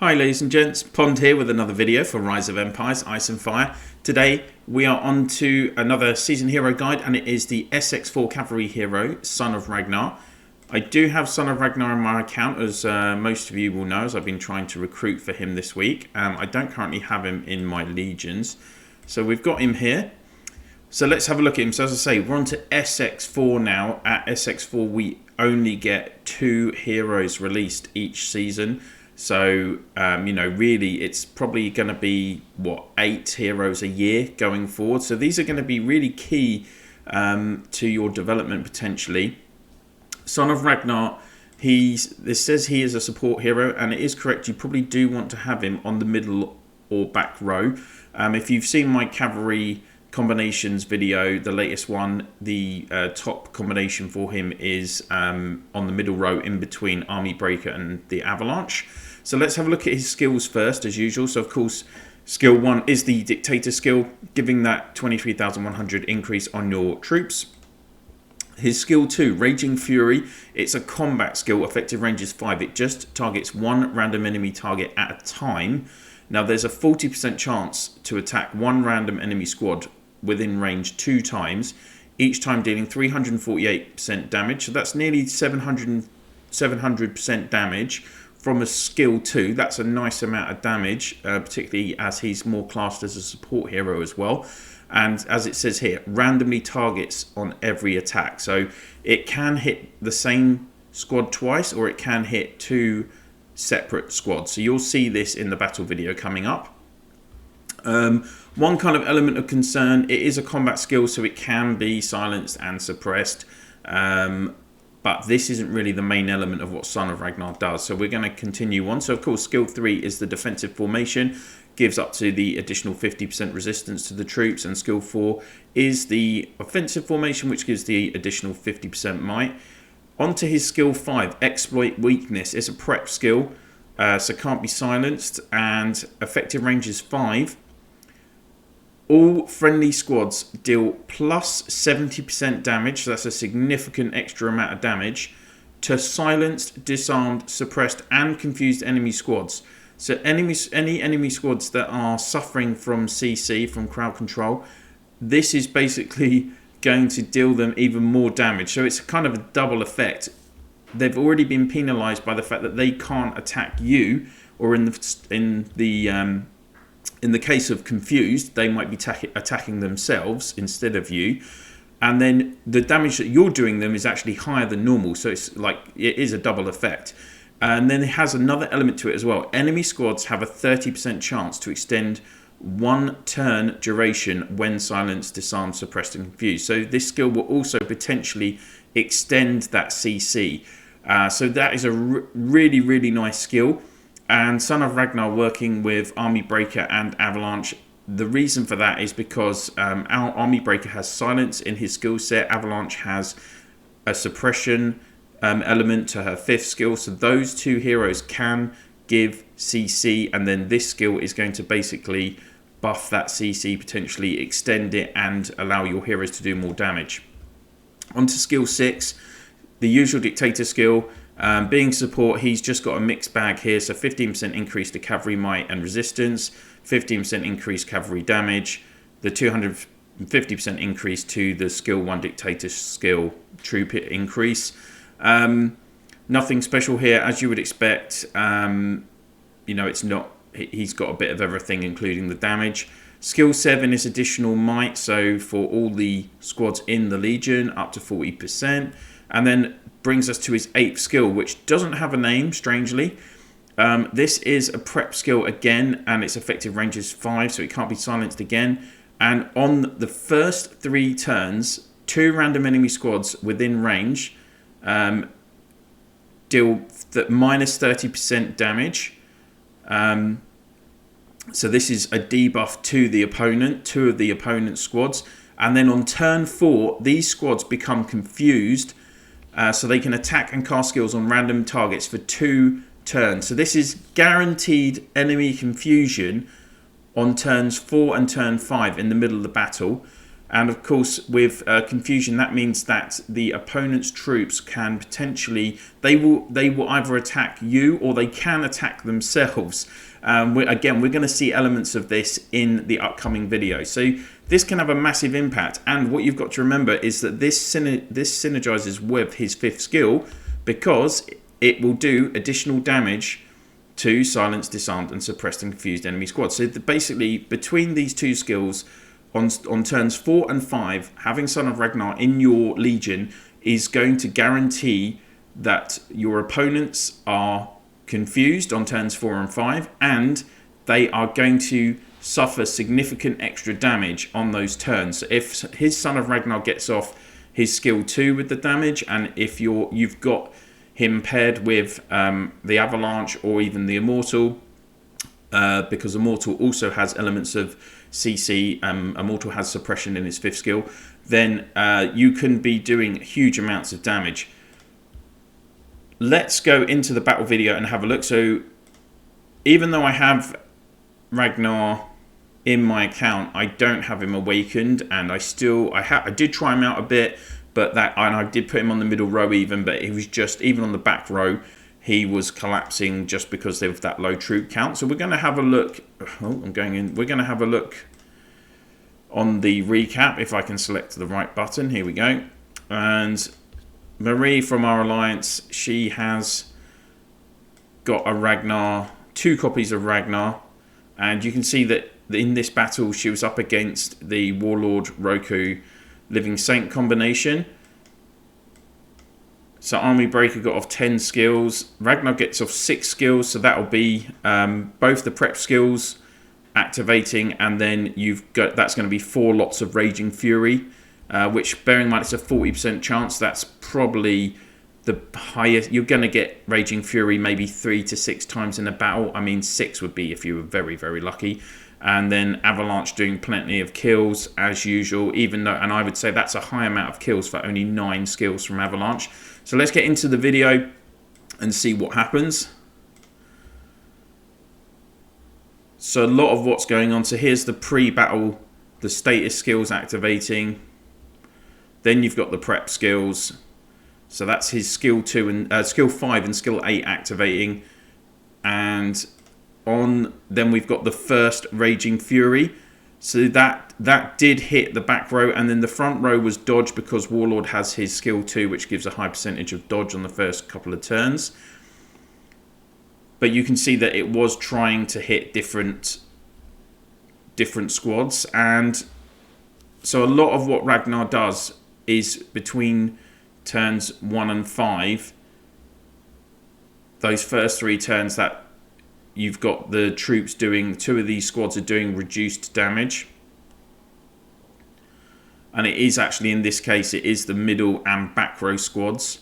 Hi ladies and gents, Pond here with another video for Rise of Empires, Ice and Fire. Today we are on to another season hero guide, and it is the SX4 Cavalry hero, Son of Ragnar. I do have Son of Ragnar in my account, as most of you will know, as I've been trying to recruit for him this week. I don't currently have him in my legions, so we've got him here. So let's have a look at him. So as I say, we're on to SX4 now. At SX4 we only get 2 heroes released each season. So, you know, really it's probably going to be, what, 8 heroes a year going forward. So these are going to be really key to your development potentially. Son of Ragnar, this says he is a support hero, and it is correct. You probably do want to have him on the middle or back row. If you've seen my Cavalry combinations video, the latest one, the top combination for him is on the middle row in between Army Breaker and the Avalanche. So let's have a look at his skills first, as usual. So of course, skill 1 is the Dictator skill, giving that 23,100 increase on your troops. His skill 2, Raging Fury, it's a combat skill, effective range is 5. It just targets 1 random enemy target at a time. Now there's a 40% chance to attack 1 random enemy squad within range 2 times, each time dealing 348% damage. So that's nearly 700% damage from a skill 2. That's a nice amount of damage, particularly as he's more classed as a support hero as well. And as it says here, randomly targets on every attack. So it can hit the same squad twice, or it can hit 2 separate squads. So you'll see this in the battle video coming up. One kind of element of concern, it is a combat skill, so it can be silenced and suppressed. But this isn't really the main element of what Son of Ragnar does. So we're going to continue on. So of course, skill 3 is the defensive formation, gives up to the additional 50% resistance to the troops, and skill 4 is the offensive formation, which gives the additional 50% might. On to his skill 5, exploit weakness. It's a prep skill, so can't be silenced, and effective range is 5. All friendly squads deal plus 70% damage, so that's a significant extra amount of damage, to silenced, disarmed, suppressed and confused enemy squads. So any enemy squads that are suffering from CC, from crowd control, this is basically going to deal them even more damage. So it's kind of a double effect. They've already been penalised by the fact that they can't attack you, or in the case of confused, they might be attacking themselves instead of you. And then the damage that you're doing them is actually higher than normal. So it's like, it is a double effect. And then it has another element to it as well. Enemy squads have a 30% chance to extend 1 turn duration when silenced, disarmed, suppressed and confused. So this skill will also potentially extend that CC. So that is a really, really nice skill. And Son of Ragnar working with Army Breaker and Avalanche, the reason for that is because our Army Breaker has silence in his skill set. Avalanche has a suppression element to her 5th skill. So those 2 heroes can give CC, and then this skill is going to basically buff that CC, potentially extend it and allow your heroes to do more damage. On to skill 6, the usual Dictator skill. Being support, he's just got a mixed bag here. So 15% increase to cavalry might and resistance, 15% increase cavalry damage, the 250% increase to the skill 1 Dictator skill troop increase. Nothing special here, as you would expect. You know, it's not. He's got a bit of everything, including the damage. Skill 7 is additional might, so for all the squads in the Legion, up to 40%. And then brings us to his 8th skill, which doesn't have a name, strangely. This is a prep skill again, and its effective range is 5, so it can't be silenced again. And on the first 3 turns, 2 random enemy squads within range deal minus 30% damage. So this is a debuff to the opponent, 2 of the opponent's squads. And then on turn 4, these squads become confused, so they can attack and cast skills on random targets for 2 turns. So this is guaranteed enemy confusion on turns 4 and turn 5 in the middle of the battle. And of course, with confusion, that means that the opponent's troops can potentially, they will either attack you or they can attack themselves. Again, we're going to see elements of this in the upcoming video. So this can have a massive impact. And what you've got to remember is that this synergizes with his 5th skill, because it will do additional damage to silence, disarmed, and suppressed and confused enemy squads. So basically, between these 2 skills, on turns 4 and 5, having Son of Ragnar in your legion is going to guarantee that your opponents are confused on turns 4 and 5, and they are going to suffer significant extra damage on those turns. So if his Son of Ragnar gets off his skill 2 with the damage, and if you've got him paired with the Avalanche or even the Immortal, because Immortal also has elements of CC, Immortal has suppression in his 5th skill, then you can be doing huge amounts of damage. Let's go into the battle video and have a look. So even though I have Ragnar in my account, I don't have him awakened, and I did try him out a bit, and I did put him on the middle row even, but he was just, even on the back row, he was collapsing just because of that low troop count. So we're going to have a look. Oh, I'm going in. We're going to have a look on the recap, if I can select the right button. Here we go. And Marie from our alliance, she has got a Ragnar, 2 copies of Ragnar. And you can see that in this battle, she was up against the Warlord Roku Living Saint combination. So Army Breaker got off 10 skills. Ragnar gets off 6 skills, so that'll be both the prep skills activating, and then that's going to be 4 lots of Raging Fury, which, bearing in mind it's a 40% chance, that's probably the highest. You're going to get Raging Fury maybe 3 to 6 times in a battle. I mean, 6 would be if you were very, very lucky. And then Avalanche doing plenty of kills as usual, and I would say that's a high amount of kills for only 9 skills from Avalanche. So let's get into the video and see what happens. So a lot of what's going on. So here's the pre-battle, the status skills activating. Then you've got the prep skills. So that's his skill 2 and skill 5 and skill 8 activating. And then we've got the first Raging Fury. So that did hit the back row, and then the front row was dodge because Warlord has his skill 2, which gives a high percentage of dodge on the first couple of turns. But you can see that it was trying to hit different squads, and so a lot of what Ragnar does is between turns 1 and 5. Those first 3 turns that you've got the troops doing, 2 of these squads are doing reduced damage. And it is actually, in this case, it is the middle and back row squads.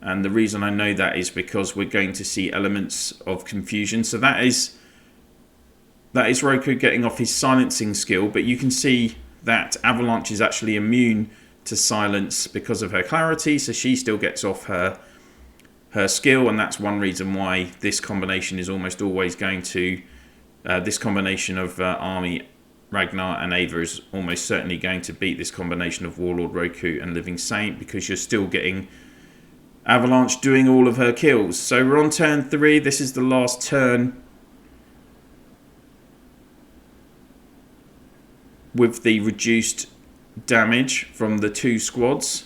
And the reason I know that is because we're going to see elements of confusion. So that is Roku getting off his silencing skill. But you can see that Avalanche is actually immune to silence because of her clarity. So she still gets off her skill, and that's one reason why this combination is almost always going to this combination of Army Ragnar and Ava is almost certainly going to beat this combination of Warlord Roku and Living Saint, because you're still getting Avalanche doing all of her kills. So we're on turn 3. This is the last turn with the reduced damage from the 2 squads.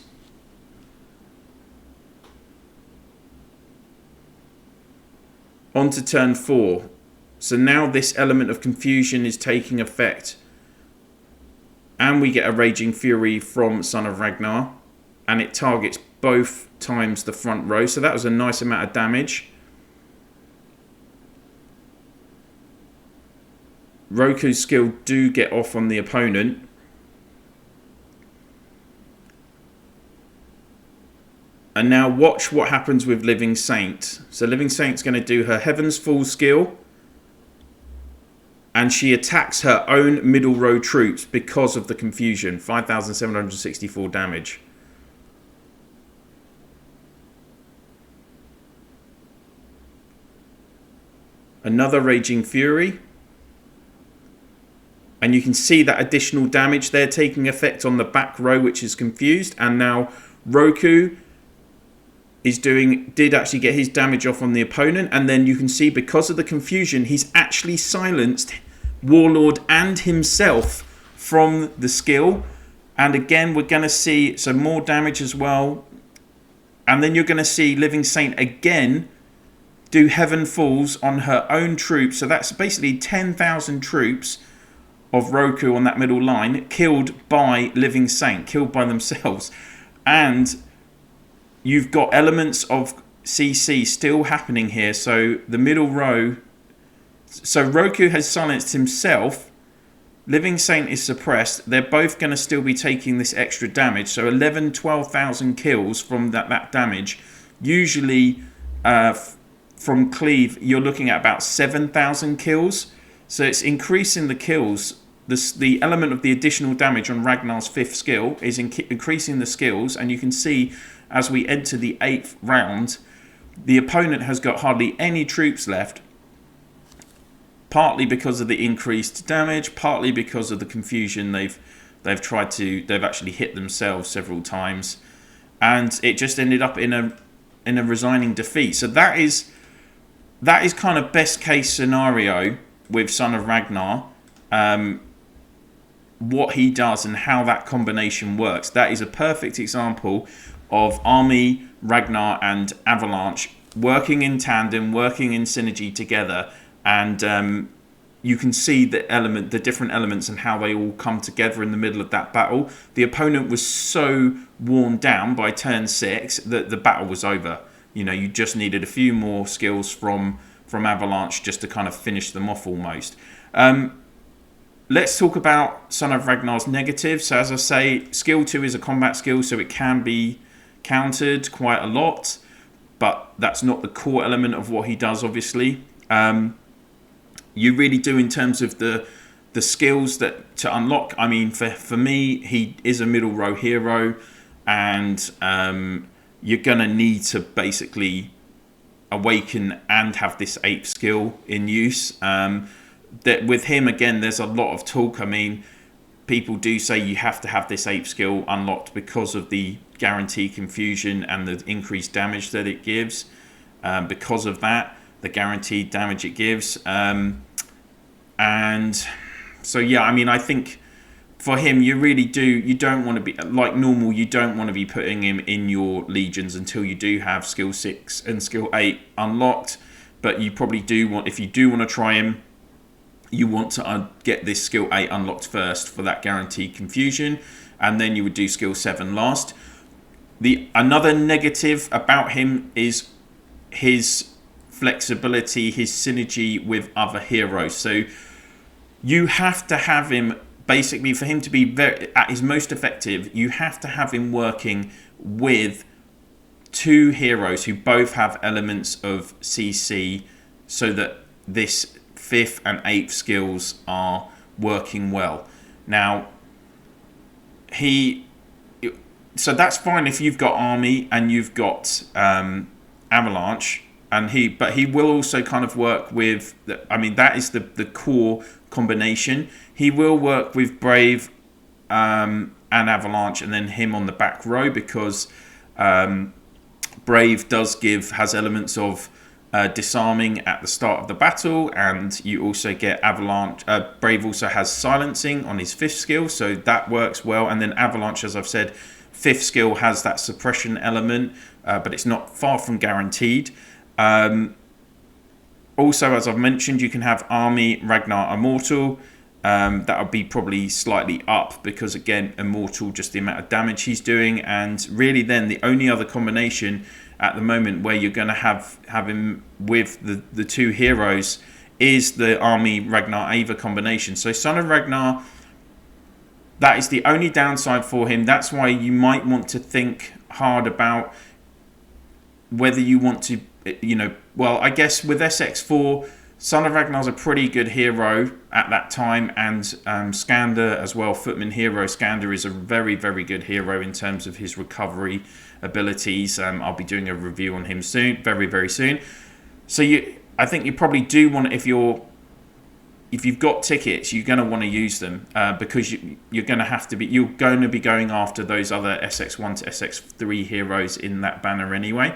On to turn 4. So now this element of confusion is taking effect. And we get a Raging Fury from Son of Ragnar. And it targets both times the front row. So that was a nice amount of damage. Roku's skill do get off on the opponent. And now watch what happens with Living Saint. So Living Saint's going to do her Heaven's Fall skill. And she attacks her own middle row troops because of the confusion. 5,764 damage. Another Raging Fury. And you can see that additional damage there taking effect on the back row, which is confused. And now Roku did actually get his damage off on the opponent. And then you can see, because of the confusion, he's actually silenced Warlord and himself from the skill. And again, we're going to see some more damage as well. And then you're going to see Living Saint again do Heaven Falls on her own troops. So that's basically 10,000 troops of Roku on that middle line killed by Living Saint, killed by themselves. And you've got elements of CC still happening here. So the middle row. So Roku has silenced himself. Living Saint is suppressed. They're both going to still be taking this extra damage. So 12,000 kills from that damage. Usually from Cleave, you're looking at about 7,000 kills. So it's increasing the kills. The element of the additional damage on Ragnar's 5th skill is increasing the skills. And you can see as we enter the 8th round, the opponent has got hardly any troops left. Partly because of the increased damage, partly because of the confusion. They've actually hit themselves several times. And it just ended up in a resigning defeat. So that is kind of best case scenario with Son of Ragnar. What he does and how that combination works. That is a perfect example of Army, Ragnar and Avalanche working in tandem, working in synergy together. And you can see the different elements and how they all come together in the middle of that battle. The opponent was so worn down by turn 6 that the battle was over. You know, you just needed a few more skills from Avalanche just to kind of finish them off almost. Let's talk about Son of Ragnar's negatives. So as I say, skill 2 is a combat skill, so it can be countered quite a lot, but that's not the core element of what he does, obviously. You really do, in terms of the skills that to unlock. I mean, for me, he is a middle row hero, and you're gonna need to basically awaken and have this 8th skill in use. That with him, again, there's a lot of talk. I mean, people do say you have to have this 8th skill unlocked because of the guaranteed confusion and the increased damage that it gives. Because of that, the guaranteed damage it gives. And so, yeah, I mean, I think for him, you don't want to be, like normal, you don't want to be putting him in your legions until you do have skill 6 and skill 8 unlocked. But you probably do want, if you do want to try him, you want to get this skill 8 unlocked first for that guaranteed confusion, and then you would do skill 7 last. Another negative about him is his flexibility, his synergy with other heroes. So you have to have him, basically, for him to be at his most effective, you have to have him working with 2 heroes who both have elements of CC, so that this 5th and 8th skills are working well. Now, so that's fine if you've got Army and you've got Avalanche, but he will also kind of work with, I mean, that is the core combination. He will work with Brave and Avalanche, and then him on the back row, because Brave has elements of disarming at the start of the battle, and you also get Avalanche. Brave also has silencing on his 5th skill, so that works well. And then Avalanche, as I've said, 5th skill has that suppression element, but it's not far from guaranteed. Also, as I've mentioned, you can have Army, Ragnar, Immortal. That would be probably slightly up, because again, Immortal, just the amount of damage he's doing. And really then the only other combination at the moment where you're going to have him with the 2 heroes is the Army, Ragnar, Ava combination. So Son of Ragnar, that is the only downside for him. That's why you might want to think hard about whether you want to, well, I guess with SX4, Son of Ragnar's a pretty good hero at that time, and Skander as well, Footman hero. Skander is a very, very good hero in terms of his recovery abilities. I'll be doing a review on him soon, very, very soon. So I think you probably do want, if you're if you've got tickets, you're going to want to use them because you're going to be going after those other SX1 to SX3 heroes in that banner anyway.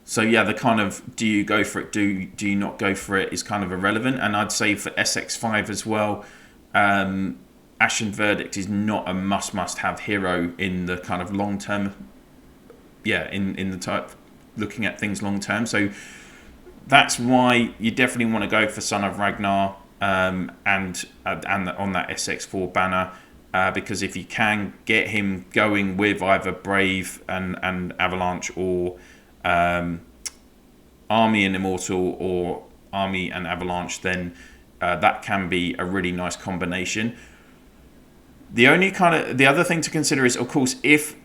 So yeah, the kind of do you go for it, do you not go for it is kind of irrelevant. And I'd say for SX5 as well, Ashen Verdict is not a must have hero in the kind of long term. Yeah, in the type looking at things long term. So that's why you definitely want to go for Son of Ragnar and on that SX4 banner. Because if you can get him going with either Brave and Avalanche or Army and Immortal or Army and Avalanche, then that can be a really nice combination. The other thing to consider is, of course, if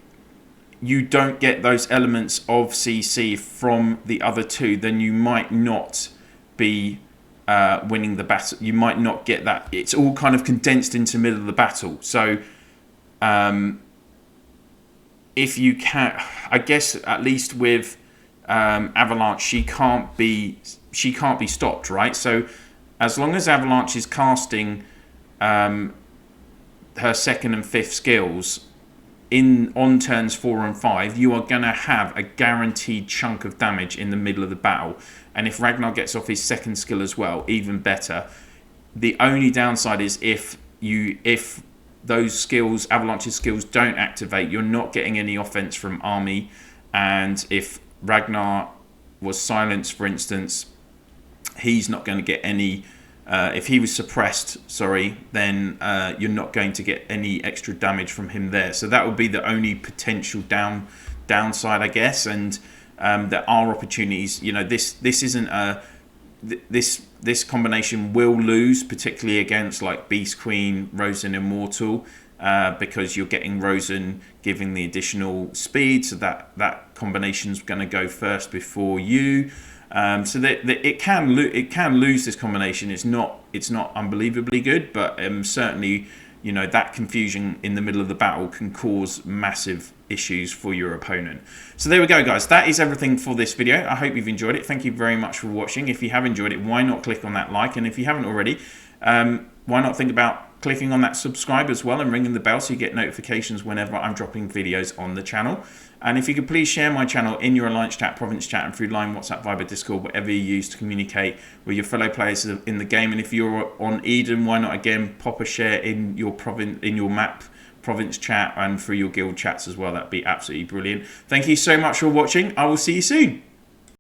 you don't get those elements of CC from the other two, then you might not be winning the battle. You might not get that. It's all kind of condensed into the middle of the battle. So if you can, I guess at least with Avalanche, she can't be stopped, right? So as long as Avalanche is casting her second and fifth skills on turns 4 and 5, you are going to have a guaranteed chunk of damage in the middle of the battle. And if Ragnar gets off his second skill as well, even better. The only downside is if those skills, Avalanche's skills, don't activate, you're not getting any offense from Army. And if Ragnar was silenced, for instance, he's not going to get any. If he was suppressed, then you're not going to get any extra damage from him there. So that would be the only potential downside, I guess. And there are opportunities. You know, this isn't this combination will lose, particularly against like Beast Queen, Rosen, Immortal, because you're getting Rosen giving the additional speed. So that combination's going to go first before you. So that it can lose this combination. It's not unbelievably good, but certainly, you know, that confusion in the middle of the battle can cause massive issues for your opponent. So there we go, guys. That is everything for this video. I hope you've enjoyed it. Thank you very much for watching. If you have enjoyed it, why not click on that like? And if you haven't already, why not think about clicking on that subscribe as well and ringing the bell so you get notifications whenever I'm dropping videos on the channel. And if you could please share my channel in your Alliance chat, Province chat, and through Line, WhatsApp, Viber, Discord, whatever you use to communicate with your fellow players in the game. And if you're on Eden, why not again pop a share in your map Province chat and through your guild chats as well. That'd be absolutely brilliant. Thank you so much for watching. I will see you soon.